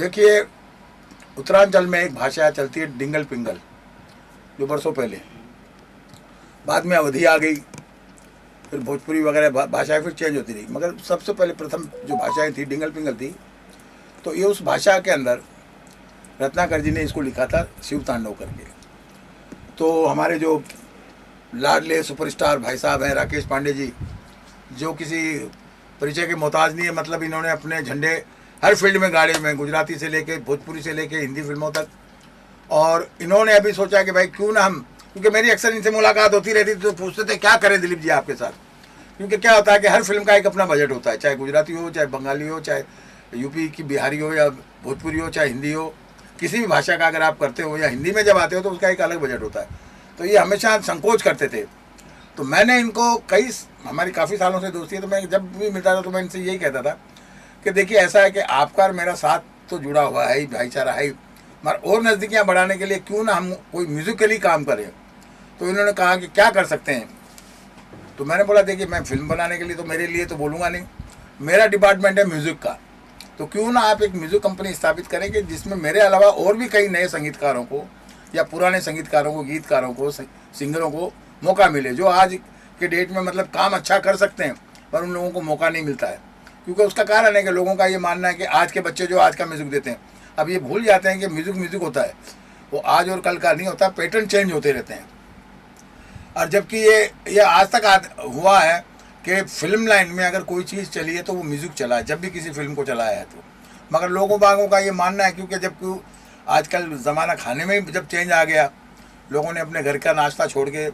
देखिए, उत्तरांचल में एक भाषा चलती है डिंगल पिंगल, जो बरसों पहले, बाद में अवधी आ गई, फिर भोजपुरी वगैरह भाषाएं फिर चेंज होती रही, मगर सबसे पहले प्रथम जो भाषाएं थी डिंगल पिंगल थी। तो ये उस भाषा के अंदर रत्नाकर जी ने इसको लिखा था शिव तांडव करके। तो हमारे जो लाडले सुपरस्टार भाई साहब हैं राकेश पांडे जी, जो किसी परिचय के मोहताज नहीं है, मतलब इन्होंने अपने झंडे हर फील्ड में गाड़े में, गुजराती से लेके भोजपुरी से लेके हिंदी फिल्मों तक। और इन्होंने अभी सोचा कि भाई क्यों ना हम, क्योंकि मेरी अक्सर इनसे मुलाकात होती रहती थी, तो पूछते थे क्या करें दिलीप जी आपके साथ, क्योंकि क्या होता है कि हर फिल्म का एक अपना बजट होता है, चाहे गुजराती हो, चाहे बंगाली हो, चाहे यूपी की बिहारी हो या भोजपुरी हो, चाहे हिंदी हो, किसी भी भाषा का अगर आप करते हो या हिंदी में जब आते हो तो उसका एक अलग बजट होता है। तो ये हमेशा संकोच करते थे। तो मैंने इनको हमारी काफ़ी सालों से दोस्ती है, तो मैं जब भी मिलता था तो मैं इनसे यही कहता था कि देखिए ऐसा है कि आपका और मेरा साथ तो जुड़ा हुआ है ही, भाईचारा है ही, मगर और नज़दीकियाँ बढ़ाने के लिए क्यों ना हम कोई म्यूज़िकली काम करें। तो इन्होंने कहा कि क्या कर सकते हैं। तो मैंने बोला देखिए, मैं फिल्म बनाने के लिए तो मेरे लिए तो बोलूँगा नहीं, मेरा डिपार्टमेंट है म्यूज़िक का, तो क्यों ना आप एक म्यूज़िक कंपनी स्थापित करें कि जिसमें मेरे अलावा और भी कई नए संगीतकारों को या पुराने संगीतकारों को, गीतकारों को, सिंगरों को मौका मिले, जो आज के डेट में मतलब काम अच्छा कर सकते हैं पर उन लोगों को मौका नहीं मिलता है। क्योंकि उसका कारण है कि लोगों का ये मानना है कि आज के बच्चे जो आज का म्यूज़िक देते हैं, अब ये भूल जाते हैं कि म्यूज़िक होता है, वो आज और कल का नहीं होता, पैटर्न चेंज होते रहते हैं। और जबकि ये आज तक हुआ है कि फिल्म लाइन में अगर कोई चीज़ चली है तो वो म्यूज़िक चला है, जब भी किसी फिल्म को चलाया है तो। मगर लोगों बागों का ये मानना है, क्योंकि जब आजकल ज़माना खाने में जब चेंज आ गया, लोगों ने अपने घर का नाश्ता छोड़ के,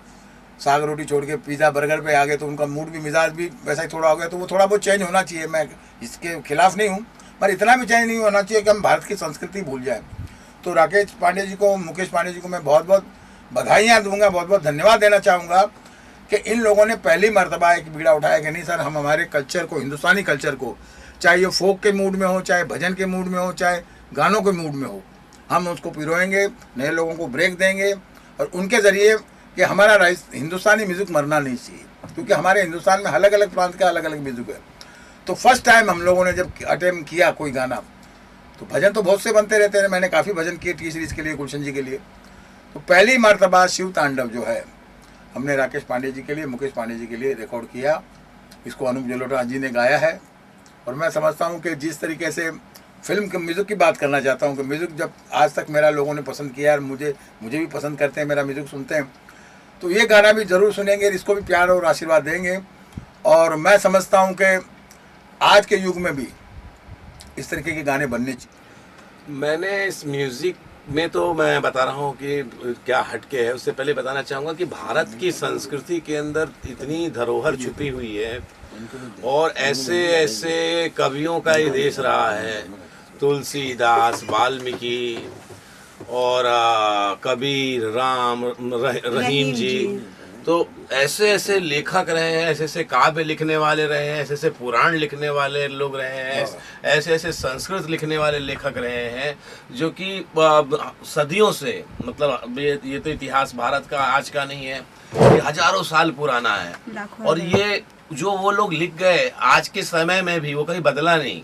साग रोटी छोड़ के पिज़्ज़ा बर्गर पे आ गए, तो उनका मूड भी, मिजाज भी वैसा ही थोड़ा हो गया। तो वो थोड़ा बहुत चेंज होना चाहिए, मैं इसके खिलाफ नहीं हूँ, पर इतना भी चेंज नहीं होना चाहिए कि हम भारत की संस्कृति भूल जाएं। तो राकेश पांडे जी को, मुकेश पांडे जी को मैं बहुत बहुत बधाइयाँ दूंगा, बहुत बहुत धन्यवाद देना चाहूँगा कि इन लोगों ने पहली मर्तबा एक बीड़ा उठाया कि नहीं सर, हम हमारे कल्चर को, हिंदुस्तानी कल्चर को, चाहे ये फोक के मूड में हो, चाहे भजन के मूड में हो, चाहे गानों के मूड में हो, हम उसको पिरोएंगे, नए लोगों को ब्रेक देंगे और उनके ज़रिए कि हमारा हिंदुस्तानी म्यूज़िक मरना नहीं चाहिए, क्योंकि हमारे हिंदुस्तान में अलग अलग प्रांत का अलग अलग म्यूज़िक है। तो फर्स्ट टाइम हम लोगों ने जब अटेम्प्ट किया कोई गाना, तो भजन तो बहुत से बनते रहते हैं, मैंने काफ़ी भजन किए टी सीरीज़ के लिए, गुलशन जी के लिए। तो पहली मर्तबा शिव तांडव जो है हमने राकेश पांडे जी के लिए, मुकेश पांडे जी के लिए रिकॉर्ड किया। इसको अनूप जलोटा जी ने गाया है। और मैं समझता हूँ कि जिस तरीके से फिल्म के म्यूज़िक की बात करना चाहता हूँ कि म्यूज़िक जब आज तक मेरा लोगों ने पसंद किया और मुझे भी पसंद करते हैं, मेरा म्यूज़िक सुनते हैं, तो ये गाना भी ज़रूर सुनेंगे, इसको भी प्यार और आशीर्वाद देंगे। और मैं समझता हूँ कि आज के युग में भी इस तरीके के गाने बनने चाहिए। मैंने इस म्यूज़िक में, तो मैं बता रहा हूँ कि क्या हटके है, उससे पहले बताना चाहूँगा कि भारत की संस्कृति के अंदर इतनी धरोहर छुपी हुई है और ऐसे ऐसे कवियों का ये देश रहा है, तुलसीदास, वाल्मीकि और कबीर, राम, रहीम जी। तो ऐसे ऐसे लेखक रहे हैं, ऐसे ऐसे काव्य लिखने वाले रहे हैं, ऐसे ऐसे पुराण लिखने वाले लोग रहे हैं, ऐसे ऐसे संस्कृत लिखने वाले लेखक रहे हैं, जो कि सदियों से, मतलब ये तो इतिहास भारत का आज का नहीं है, ये हजारों साल पुराना है। और ये जो वो लोग लिख गए, आज के समय में भी वो कहीं बदला नहीं।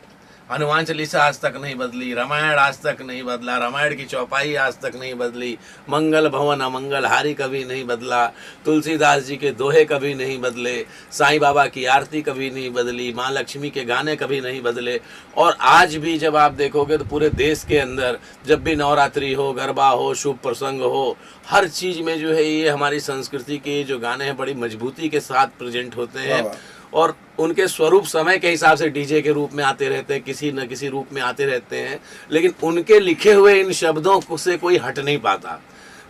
हनुमान चालीसा आज तक नहीं बदली, रामायण आज तक नहीं बदला, रामायण की चौपाई आज तक नहीं बदली, मंगल भवन अमंगल हारी कभी नहीं बदला, तुलसीदास जी के दोहे कभी नहीं बदले, साईं बाबा की आरती कभी नहीं बदली, माँ लक्ष्मी के गाने कभी नहीं बदले। और आज भी जब आप देखोगे तो पूरे देश के अंदर जब भी नवरात्रि हो, गरबा हो, शुभ प्रसंग हो, हर चीज़ में जो है ये हमारी संस्कृति के जो गाने हैं बड़ी मजबूती के साथ प्रेजेंट होते हैं। और उनके स्वरूप समय के हिसाब से डीजे के रूप में आते रहते हैं, किसी न किसी रूप में आते रहते हैं, लेकिन उनके लिखे हुए इन शब्दों से कोई हट नहीं पाता।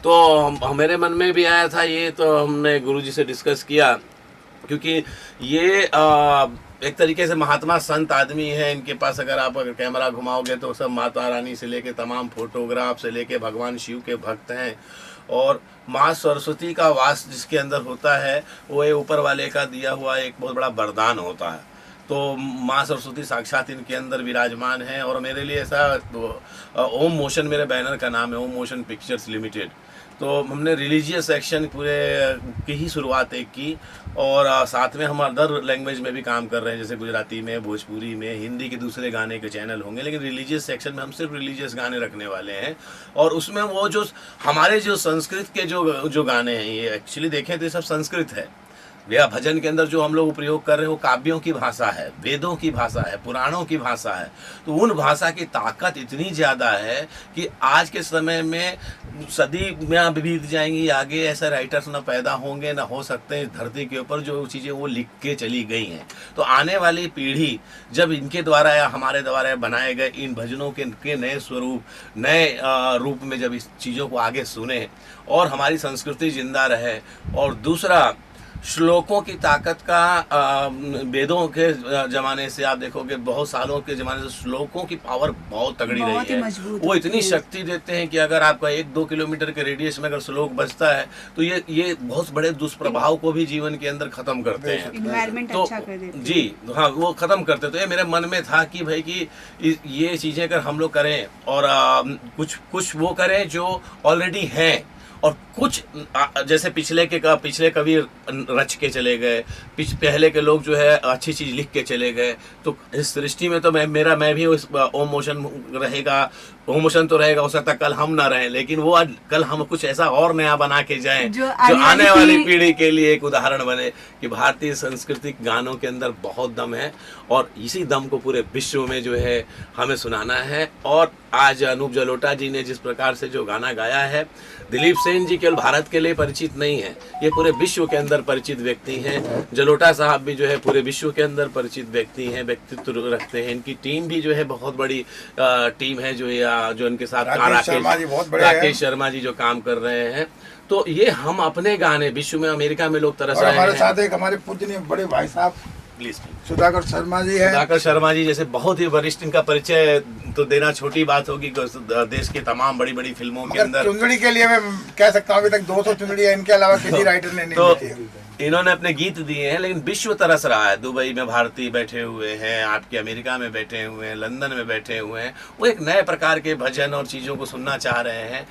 तो मेरे मन में भी आया था ये, तो हमने गुरुजी से डिस्कस किया, क्योंकि ये एक तरीके से महात्मा संत आदमी है। इनके पास अगर आप कैमरा घुमाओगे तो सब माता रानी से लेके तमाम फोटोग्राफ से लेके भगवान शिव के भक्त हैं। और माँ सरस्वती का वास जिसके अंदर होता है वो ऊपर वाले का दिया हुआ एक बहुत बड़ा वरदान होता है। तो माँ सरस्वती साक्षात इनके अंदर विराजमान है। और मेरे लिए ऐसा ओम मोशन मेरे बैनर का नाम है, ओम मोशन पिक्चर्स लिमिटेड। तो हमने रिलीजियस सेक्शन पूरे की ही शुरुआत एक की, और साथ में हम अदर लैंग्वेज में भी काम कर रहे हैं, जैसे गुजराती में, भोजपुरी में, हिंदी के दूसरे गाने के चैनल होंगे, लेकिन रिलीजियस सेक्शन में हम सिर्फ रिलीजियस गाने रखने वाले हैं। और उसमें वो जो हमारे जो संस्कृत के जो गाने हैं, ये एक्चुअली देखें तो ये सब संस्कृत है। या भजन के अंदर जो हम लोग प्रयोग कर रहे हैं वो काव्यों की भाषा है, वेदों की भाषा है, पुराणों की भाषा है। तो उन भाषा की ताकत इतनी ज़्यादा है कि आज के समय में सदी में बीत जाएंगी, आगे ऐसे राइटर्स ना पैदा होंगे, ना हो सकते हैं इस धरती के ऊपर जो चीज़ें वो लिख के चली गई हैं। तो आने वाली पीढ़ी जब इनके द्वारा या हमारे द्वारा बनाए गए इन भजनों के नए स्वरूप, नए रूप में जब इस चीज़ों को आगे सुने और हमारी संस्कृति जिंदा रहे, और दूसरा श्लोकों की ताकत का वेदों के ज़माने से आप देखोगे, बहुत सालों के ज़माने से श्लोकों की पावर बहुत तगड़ी रही है। वो इतनी शक्ति देते हैं कि अगर आपका 1-2 किलोमीटर के रेडियस में अगर श्लोक बजता है तो ये बहुत बड़े दुष्प्रभाव को भी जीवन के अंदर ख़त्म करते हैं। एनवायरनमेंट तो अच्छा कर देते हैं। जी हाँ, वो ख़त्म करते। तो ये मेरे मन में था कि भाई कि ये चीज़ें अगर हम लोग करें और कुछ वो करें जो ऑलरेडी हैं, और कुछ जैसे पिछले कवि रच के चले गए, पहले के लोग जो है अच्छी चीज़ लिख के चले गए। तो इस सृष्टि में तो मैं भी उस ओम मोशन रहेगा, ओम मोशन तो रहेगा, हो सकता है कल हम ना रहें, लेकिन वो आज कल हम कुछ ऐसा और नया बना के जाएं जो आने वाली पीढ़ी के लिए एक उदाहरण बने कि भारतीय सांस्कृतिक गानों के अंदर बहुत दम है, और इसी दम को पूरे विश्व में जो है हमें सुनाना है। और आज अनूप जलोटा जी ने जिस प्रकार से जो गाना गाया है, दिलीप सेन जी केवल भारत के लिए परिचित नहीं है, ये पूरे विश्व के अंदर परिचित व्यक्ति हैं। जलोटा साहब भी जो है पूरे विश्व के अंदर परिचित व्यक्ति हैं, व्यक्तित्व रखते हैं। इनकी टीम भी जो है बहुत बड़ी टीम है, जो इनके साथ राकेश शर्मा जी जो काम कर रहे हैं। तो ये हम अपने गाने विश्व में, अमेरिका में लोग तरस रहे हैं। हमारे साथ एक हमारे पूजनीय बड़े भाई साहब प्लीज सुधाकर शर्मा जी है। सुधाकर शर्मा जी जैसे बहुत ही वरिष्ठ, इनका परिचय तो देना छोटी बात होगी, देश की तमाम बड़ी बड़ी फिल्मों के अंदर चुंदड़ी के लिए मैं कह सकता हूँ अभी तक 200 चुंदड़ी है, इनके अलावा किसी राइटर ने नहीं लिखी है। इन्होंने अपने गीत दिए हैं, लेकिन विश्व तरस रहा है। दुबई में भारतीय बैठे हुए हैं, आपके अमेरिका में बैठे हुए हैं, लंदन में बैठे हुए हैं। वो एक नए प्रकार के भजन और चीज़ों को सुनना चाह रहे हैं,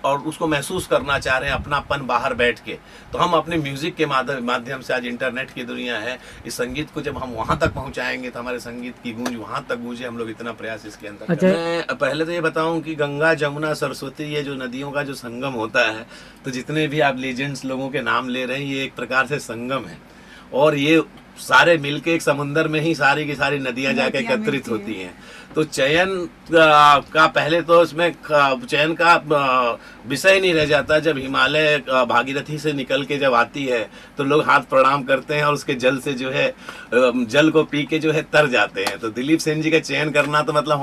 और उसको महसूस करना चाह रहे हैं अपनापन बाहर बैठ के। तो हम अपने म्यूज़िक के माध्यम से, आज इंटरनेट की दुनिया है, इस संगीत को जब हम वहाँ तक पहुँचाएंगे तो हमारे संगीत की गूंज वहाँ तक गूंजे। हम लोग इतना प्रयास इसके अंदर कर रहे हैं। मैं पहले तो ये बताऊँ कि गंगा, जमुना, सरस्वती, ये जो नदियों का जो संगम होता है, तो जितने भी आप लीजेंड्स लोगों के नाम ले रहे हैं, ये एक प्रकार से संगम है, और ये सारे मिलके एक समुंदर में ही सारी की सारी नदियां जाके एकत्रित होती हैं। तो चयन का पहले तो इसमें चयन का विषय नहीं रह जाता। जब हिमालय भागीरथी से निकल के जब आती है तो लोग हाथ प्रणाम करते हैं और उसके जल से जो है जल को पी के जो है तर जाते हैं। तो दिलीप सेन जी का चयन करना तो मतलब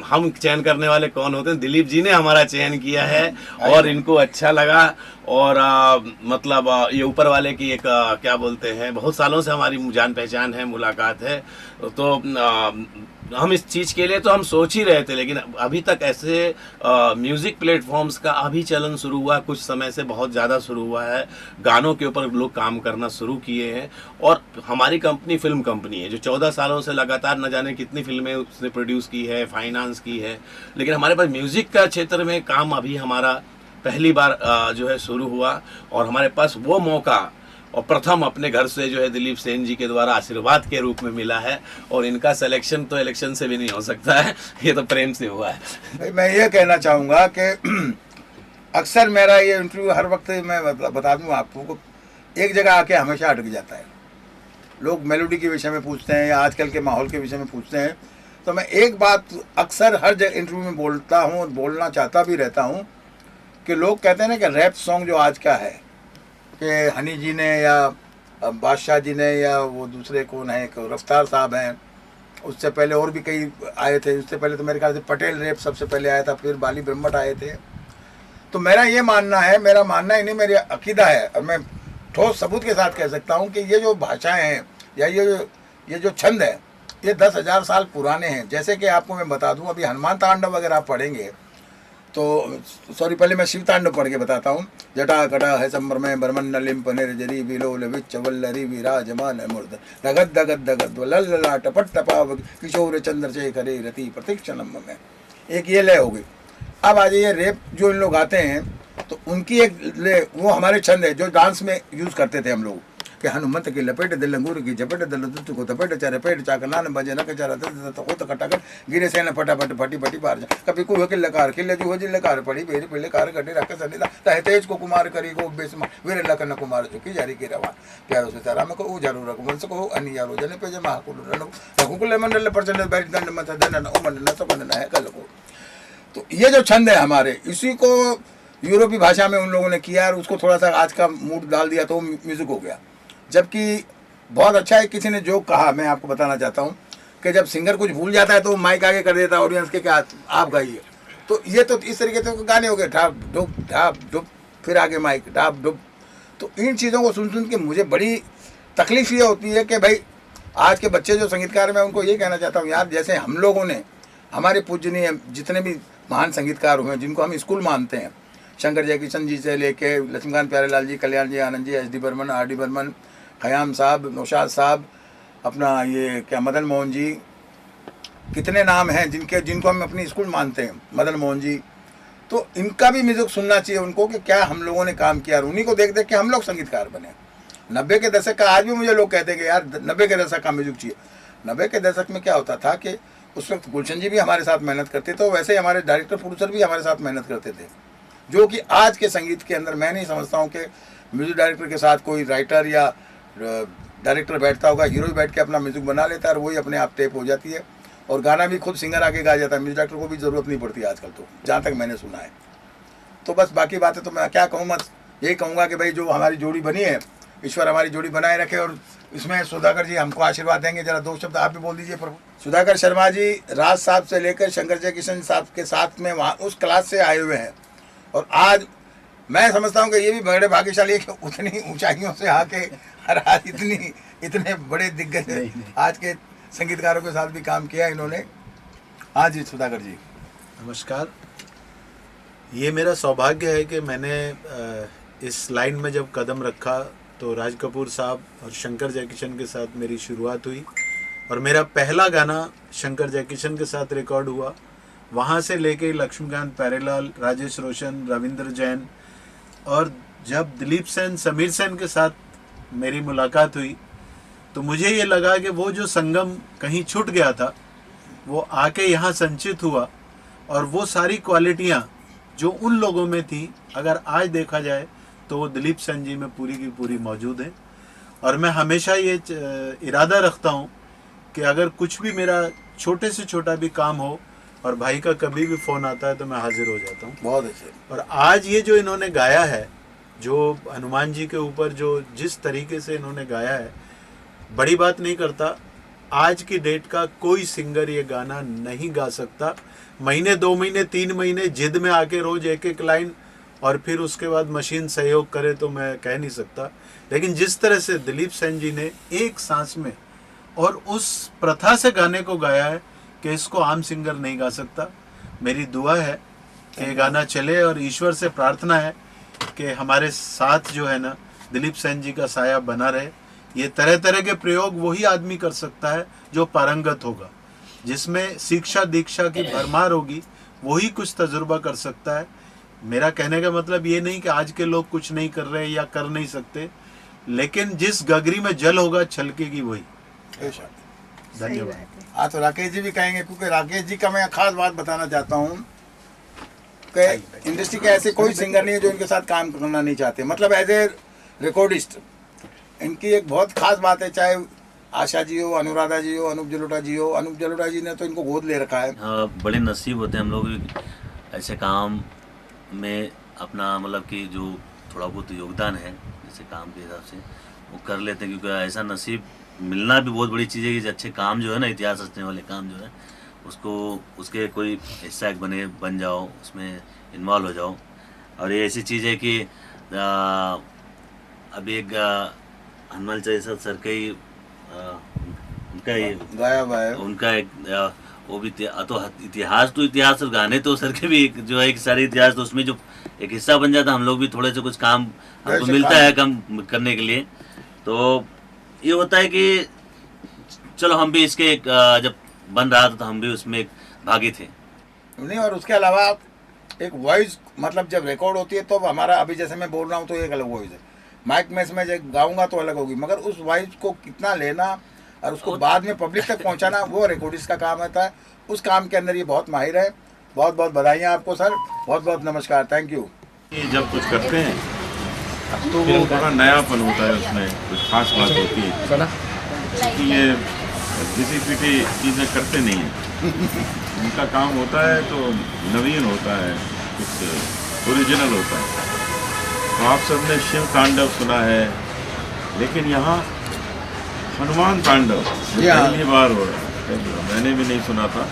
हम चयन करने वाले कौन होते हैं? दिलीप जी ने हमारा चयन किया है और इनको अच्छा लगा। और मतलब ये ऊपर वाले की एक क्या बोलते हैं, बहुत सालों से हमारी जान पहचान है, मुलाकात है। तो हम इस चीज़ के लिए तो हम सोच ही रहे थे, लेकिन अभी तक ऐसे म्यूज़िक प्लेटफॉर्म्स का अभी चलन शुरू हुआ, कुछ समय से बहुत ज़्यादा शुरू हुआ है। गानों के ऊपर लोग काम करना शुरू किए हैं। और हमारी कंपनी फिल्म कंपनी है जो 14 सालों से लगातार न जाने कितनी फिल्में उसने प्रोड्यूस की है, फाइनेंस की है। लेकिन हमारे पास म्यूज़िक का क्षेत्र में काम अभी हमारा पहली बार जो है शुरू हुआ, और हमारे पास वो मौका और प्रथम अपने घर से जो है दिलीप सेन जी के द्वारा आशीर्वाद के रूप में मिला है। और इनका सिलेक्शन तो इलेक्शन से भी नहीं हो सकता है, ये तो प्रेम से हुआ है। मैं ये कहना चाहूँगा कि अक्सर मेरा ये इंटरव्यू हर वक्त मैं बता दूँ आपको, एक जगह आके हमेशा अटक जाता है। लोग मेलोडी के विषय में पूछते हैं या आजकल के माहौल के विषय में पूछते हैं, तो मैं एक बात अक्सर हर जगह इंटरव्यू में बोलता हूँ और बोलना चाहता भी रहता हूँ कि लोग कहते हैं ना कि रैप सॉन्ग जो आज का है, कि हनी जी ने या बादशाह जी ने या वो दूसरे कौन है, रफ्तार साहब हैं, उससे पहले और भी कई आए थे। उससे पहले तो मेरे ख्याल से पटेल रैप सबसे पहले आया था, फिर बाली ब्रह्मट आए थे। तो मेरा ये मानना है, मेरा मानना ही नहीं, मेरी अकीदा है, और मैं ठोस सबूत के साथ कह सकता हूँ कि ये जो भाषाएँ हैं या ये जो छंद है, ये 10,000 साल पुराने हैं। जैसे कि आपको मैं बता दूँ, अभी हनुमान तांडव अगर आप पढ़ेंगे तो सॉरी, पहले मैं शिव तांडव पढ़ के बताता हूँ। जटा कटा है संबर में बर्मन नलिम पनेर जरी विलोल विच वल्लरी विराजमान मूर्ध दगद दगद दगद लल्ला टपट टपा किशोर चंद्रशेखरे रति प्रतीक्षणम में। एक ये लय होगी। अब आ जाइए रेप जो इन लोग गाते हैं, तो उनकी वो हमारे छंद है जो डांस में यूज़ करते थे हम लोग कि हनुमंत की लपेट दिल अंगूर की झपेट दिल दूत को तपेट चारे पेट चाकर नान बजे न कचारा तो हो तो कटाकर गिरे से न फटाफट फटी फटी बार जा कभी को के लकार खिले जो हो जिले कार पड़ी बेरी पिले कार गड्ढे रख सनीदा तहे तेज को कुमार करी को बेसमा वीर लखन कुमार झुकी जारी के रवा प्यारो से तारा में को जारू रख मन को अनि यारो जने पे जमा को रघुकुल मंडल पर चले बैठ दंड मत दंड ओ मन न तो मन है कल को। तो ये जो छंद है हमारे, इसी को यूरोपीय भाषा में उन लोगों ने किया और उसको थोड़ा सा आज का मूड डाल दिया तो म्यूजिक हो गया। जबकि बहुत अच्छा है, किसी ने जो कहा मैं आपको बताना चाहता हूँ कि जब सिंगर कुछ भूल जाता है तो माइक आगे कर देता है ऑडियंस के क्या आप गाइए। तो ये तो इस तरीके से गाने हो गए, ढाप डुप फिर आगे माइक ढाप डुप। तो इन चीज़ों को सुन सुन के मुझे बड़ी तकलीफ ये होती है कि भाई आज के बच्चे जो संगीतकार हैं मैं उनको ये कहना चाहता हूँ यार, जैसे हम लोगों ने हमारे पूजनीय जितने भी महान संगीतकार हुए हैं जिनको हम स्कूल मानते हैं, शंकर जयकिशन जी से लेके Laxmikant Pyarelal ji, Kalyan ji, Anand ji, S D Burman, R D Burman, Khayyam साहब, नौशाद साहब, अपना ये क्या मदन मोहन जी, कितने नाम हैं जिनको हम अपनी स्कूल मानते हैं, मदन मोहन जी। तो इनका भी म्यूजिक सुनना चाहिए उनको कि क्या हम लोगों ने काम किया, उन्हीं को देख देख के हम लोग संगीतकार बने। 90 के दशक का आज भी मुझे लोग कहते हैं कि यार 90 के दशक का म्यूजिक चाहिए। 90 के दशक में क्या होता था कि उस वक्त गुलशन जी भी हमारे साथ मेहनत करते थे, वैसे ही हमारे डायरेक्टर प्रोड्यूसर भी हमारे साथ मेहनत करते थे, जो कि आज के संगीत के अंदर मैं नहीं समझता हूँ कि म्यूजिक डायरेक्टर के साथ कोई राइटर या डायरेक्टर बैठता होगा, हीरो बैठ के अपना म्यूजिक बना लेता है और वही अपने आप टेप हो जाती है और गाना भी खुद सिंगर आके गा जाता है। म्यूजिक डायरेक्टर को भी ज़रूरत नहीं पड़ती आजकल, तो जहाँ तक मैंने सुना है। तो बस बाकी बातें तो मैं क्या कहूँ, मत यही कहूँगा कि भाई जो हमारी जोड़ी बनी है, ईश्वर हमारी जोड़ी बनाए रखे। और इसमें सुधाकर जी हमको आशीर्वाद देंगे, जरा 2 शब्द आप भी बोल दीजिए प्रभु। सुधाकर शर्मा जी राज साहब से लेकर शंकर जयकिशन साहब के साथ में वहाँ उस क्लास से आए हुए हैं और आज मैं समझता हूँ कि ये भी बड़े भाग्यशाली है कि उतनी ऊंचाइयों से आके और आज इतने बड़े दिग्गज आज के संगीतकारों के साथ भी काम किया इन्होंने। हाँ जी सुधाकर जी नमस्कार। ये मेरा सौभाग्य है कि मैंने इस लाइन में जब कदम रखा तो राज कपूर साहब और शंकर जयकिशन के साथ मेरी शुरुआत हुई और मेरा पहला गाना शंकर जयकिशन के साथ रिकॉर्ड हुआ। वहाँ से लेके लक्ष्मीकांत प्यारेलाल, राजेश रोशन, रविंद्र जैन और जब दिलीप सेन, समीर सेन के साथ मेरी मुलाकात हुई तो मुझे ये लगा कि वो जो संगम कहीं छूट गया था वो आके यहाँ संचित हुआ और वो सारी क्वालिटियाँ जो उन लोगों में थी अगर आज देखा जाए तो वो दिलीप सेन जी में पूरी की पूरी मौजूद है। और मैं हमेशा ये इरादा रखता हूँ कि अगर कुछ भी मेरा छोटे से छोटा भी काम हो और भाई का कभी भी फ़ोन आता है तो मैं हाजिर हो जाता हूँ। बहुत अच्छे। और आज ये जो इन्होंने गाया है, जो हनुमान जी के ऊपर जो जिस तरीके से इन्होंने गाया है, बड़ी बात नहीं करता, आज की डेट का कोई सिंगर ये गाना नहीं गा सकता। महीने 2 महीने 3 महीने जिद में आके रोज एक लाइन और फिर उसके बाद मशीन सहयोग करे तो मैं कह नहीं सकता। लेकिन जिस तरह से दिलीप सेन जी ने एक सांस में और उस प्रथा से गाने को गाया है कि इसको आम सिंगर नहीं गा सकता। मेरी दुआ है कि ये गाना चले और ईश्वर से प्रार्थना है कि हमारे साथ जो है ना दिलीप सेन जी का साया बना रहे। ये तरह तरह के प्रयोग वही आदमी कर सकता है जो पारंगत होगा, जिसमें शिक्षा दीक्षा की भरमार होगी, वही कुछ तजुर्बा कर सकता है। मेरा कहने का मतलब ये नहीं कि आज के लोग कुछ नहीं कर रहे या कर नहीं सकते, लेकिन जिस गगरी में जल होगा छलकेगी वही। धन्यवाद। हाँ तो राकेश जी भी कहेंगे, क्योंकि राकेश जी का मैं खास बात बताना चाहता हूँ कि इंडस्ट्री के ऐसे कोई सिंगर नहीं है जो इनके साथ काम करना नहीं चाहते, मतलब एज ए रिकॉर्डिस्ट इनकी एक बहुत खास बात है। चाहे आशा जी हो, अनुराधा जी हो, अनूप जलोटा जी हो। अनूप जलोटा जी ने तो इनको गोद ले रखा है। हाँ, बड़े नसीब होते हैं हम लोग ऐसे काम में अपना, मतलब कि जो थोड़ा बहुत योगदान है जैसे काम के हिसाब से वो कर लेते हैं, क्योंकि ऐसा नसीब मिलना भी बहुत बड़ी चीज़ है कि अच्छे काम जो है ना, इतिहास रचने वाले काम जो है उसको उसके कोई हिस्सा बन जाओ, उसमें इन्वॉल्व हो जाओ। और ये ऐसी चीज़ है कि अभी एक हनुमान चालीसा सर का ही उनका ये गाया हुआ है, उनका एक वो भी तो इतिहास और गाने तो सर के भी जो है एक सारे इतिहास, तो उसमें जो एक हिस्सा बन जाता, हम लोग भी थोड़े से कुछ काम हमको मिलता है काम करने के लिए। तो ये होता है कि चलो हम भी इसके जब बन रहा था तो हम भी उसमें एक भागी थे। नहीं, और उसके अलावा एक वॉइस मतलब जब रिकॉर्ड होती है तो हमारा अभी जैसे मैं बोल रहा हूँ तो एक अलग वॉइस है, माइक में इसमें जब गाऊंगा तो अलग होगी, मगर उस वॉइस को कितना लेना और उसको बाद में पब्लिक तक पहुंचाना वो रिकॉर्डिस्ट का काम होता है। उस काम के अंदर ये बहुत माहिर है। बहुत बहुत बधाइयाँ आपको सर, बहुत बहुत नमस्कार, थैंक यू। ये जब कुछ करते हैं तो वो थोड़ा नयापन होता है, उसमें कुछ खास बात होती है, क्योंकि ये किसी पीटी चीज़ें करते नहीं हैं। उनका काम होता है तो नवीन होता है, कुछ ओरिजिनल होता है। तो आप सबने शिव तांडव सुना है, लेकिन यहाँ हनुमान तांडव पहली बार हो रहा है, मैंने भी नहीं सुना था।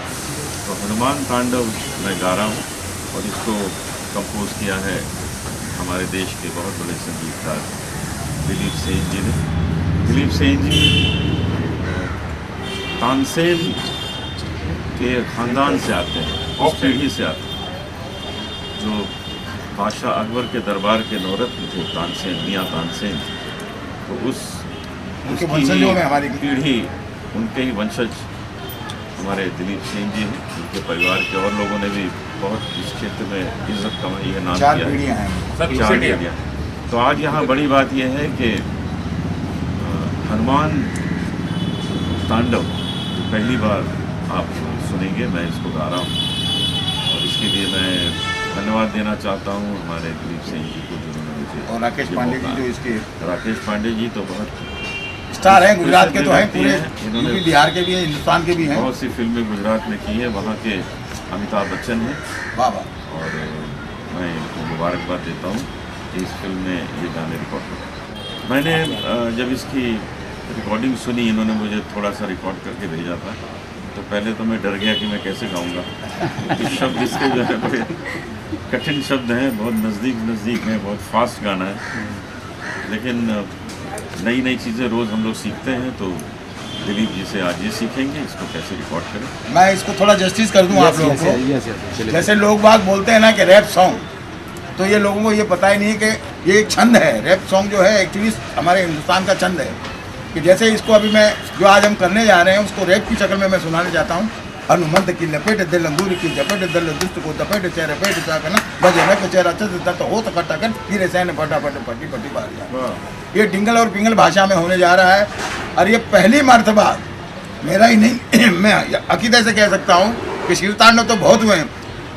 तो हनुमान तांडव मैं गा रहा हूँ और इसको कंपोज किया है हमारे देश के बहुत बड़े संगीतकार दिलीप सेन जी ने। दिलीप सेन जी तानसेन के खानदान से आते हैं, उस पीढ़ी से आते हैं जो बादशाह अकबर के दरबार के नौरत्न थे, तानसेन, मियाँ तानसेन। तो उनके वंशजों में हमारी पीढ़ी, उनके ही वंशज हमारे दिलीप सिंह जी हैं। उनके परिवार के और लोगों ने भी बहुत इस क्षेत्र में इज्जत कमाई है, नाम किया है, 4 पीढ़ियाँ। तो आज यहाँ बड़ी बात यह है कि हनुमान तांडव पहली बार आप सुनेंगे, मैं इसको गा रहा हूँ और इसके लिए मैं धन्यवाद देना चाहता हूँ हमारे दिलीप सिंह जी को, जिन्होंने मुझे, और राकेश पांडे जी जो इसके राकेश पांडे जी तो बहुत स्टार हैं, गुजरात के तो हैं, पूरे इन्होंने यूपी बिहार के भी हैं, हिंदुस्तान के भी हैं। बहुत सी फिल्में गुजरात में की है, वहाँ के अमिताभ बच्चन हैं। वाह वाह। और मैं इनको मुबारकबाद देता हूँ कि इस फिल्म में ये गाने रिकॉर्ड हुए। मैंने जब इसकी रिकॉर्डिंग सुनी, इन्होंने मुझे थोड़ा सा रिकॉर्ड करके भेजा था, तो पहले तो मैं डर गया कि मैं कैसे गाऊंगा, क्योंकि शब्द इसके जो है बड़े कठिन शब्द हैं, बहुत नज़दीक हैं, बहुत फास्ट गाना है। लेकिन नई नई चीज़ें रोज़ हम लोग सीखते हैं, तो दिलीप जी से आज ये सीखेंगे इसको कैसे रिकॉर्ड करें। मैं इसको थोड़ा जस्टिस कर दूं आप लोगों को। जैसे लोग बाग बोलते हैं ना कि रैप सॉन्ग, तो ये लोगों को ये पता ही नहीं कि ये एक छंद है। रैप सॉन्ग जो है एक्चुअली हमारे हिंदुस्तान का छंद है, कि जैसे इसको अभी मैं जो आज हम करने जा रहे हैं उसको रैप की शक्ल में मैं सुनाने चाहता हूँ। हनुमंत की लपेट दिल अंगूर की झपेट दिल दुष्ट को दपेट चेहरे पेट चाकन बजे न चेहरा तो हो तो कटाकन फिर सैन फटाफट पट्टी पट्टी बार जाए। ये डिंगल और पिंगल भाषा में होने जा रहा है, और ये पहली मर्तबा मेरा ही नहीं मैं अकीदे से कह सकता हूँ कि शिव तांडव तो बहुत हुए हैं,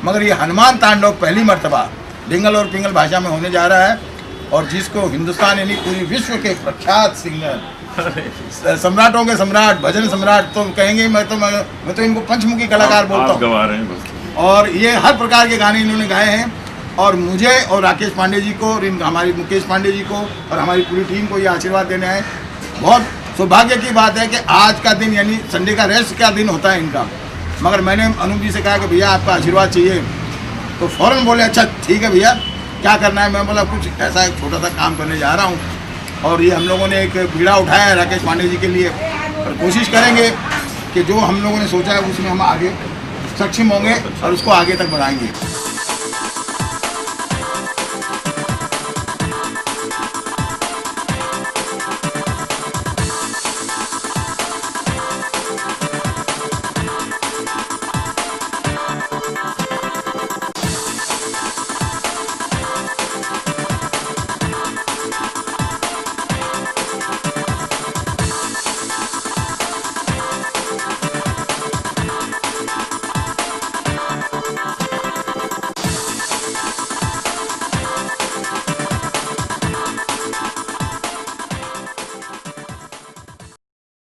मगर ये हनुमान तांडव पहली मर्तबा डिंगल और पिंगल भाषा में होने जा रहा है। और जिसको हिंदुस्तान यानी पूरी विश्व के प्रख्यात सिंगर, सम्राटों के सम्राट, भजन सम्राट तो कहेंगे, मैं तो इनको पंचमुखी कलाकार बोलता हूँ। गवा रहे हैं बस। और ये हर प्रकार के गाने इन्होंने गाए हैं, और मुझे और राकेश पांडे जी को और हमारी मुकेश पांडे जी को और हमारी पूरी टीम को ये आशीर्वाद देने आए। बहुत सौभाग्य की बात है कि आज का दिन यानी संडे का रेस्ट का दिन होता है इनका, मगर मैंने अनूप जी से कहा कि भैया आपका आशीर्वाद चाहिए, तो फ़ौरन बोले अच्छा ठीक है भैया क्या करना है। मैं बोला कुछ ऐसा एक छोटा सा काम करने जा रहा हूँ, और ये हम लोगों ने एक बीड़ा उठाया है राकेश पांडे जी के लिए, और कोशिश करेंगे कि जो हम लोगों ने सोचा है उसमें हम आगे सक्षम होंगे और उसको आगे तक बढ़ाएंगे।